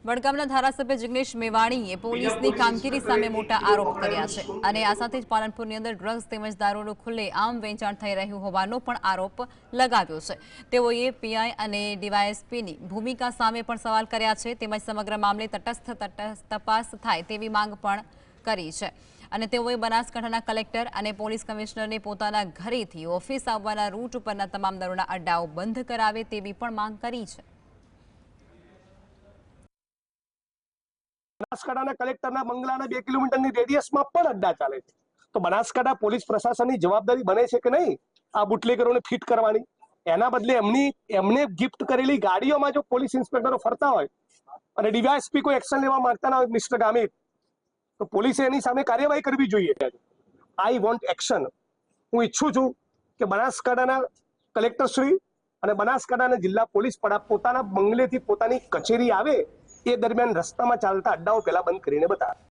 વડગામના ધારાસભ્ય જિગ્નેશ મેવાણીએ પોલીસની કામગીરી સામે મોટા આરોપ કર્યા છે અને આ સાથે જ પાલનપુરની અંદર ડ્રગ્સ તેમજ દારૂનું ખુલ્લેઆમ વેચાણ થઈ રહ્યું હોવાનો પણ આરોપ લગાવ્યો છે। તેઓએ પીઆઈ અને ડીવાયએસપીની ભૂમિકા સામે પણ સવાલ કર્યા છે તેમજ સમગ્ર મામલે તટસ્થ તપાસ થાય તેવી માંગ પણ કરી છે અને તેઓએ બનાસકાંઠાના કલેક્ટર અને પોલીસ કમિશનરને પોતાના ઘરેથી ઓફિસ આવવાના રૂટ ઉપરના તમામ દારૂના અડ્ડાઓ બંધ કરાવે તેવી પણ માંગ કરી છે। બનાસકાંઠાના કલેક્ટરના બંગલાના 2 કિલોમીટરની રેડિયસમાં પણ અડ્ડા ચાલે છે, તો બનાસકાંઠા પોલીસ પ્રશાસનની જવાબદારી બને છે કે નહીં આ બુટલેગરોને ફિટ કરવાની? એના બદલે એમને ગિફ્ટ કરેલી ગાડીઓમાં જો પોલીસ ઇન્સ્પેક્ટરો ફરતા હોય અને ડીવાયએસપી કોઈ એક્શન લેવા માંગતા ના હોય મિસ્ટર ગામિત, તો પોલીસે એની સામે કાર્યવાહી કરવી જોઈએ। I want action. હું ઈચ્છું છું કે બનાસકાંઠાના કલેક્ટરશ્રી અને બનાસકાંઠાના જિલ્લા પોલીસ વડા પોતાના બંગલેથી પોતાની કચેરી આવે એ દરમિયાન રસ્તામાં ચાલતા અડ્ડાઓ પહેલા બંધ કરીને બતાવે।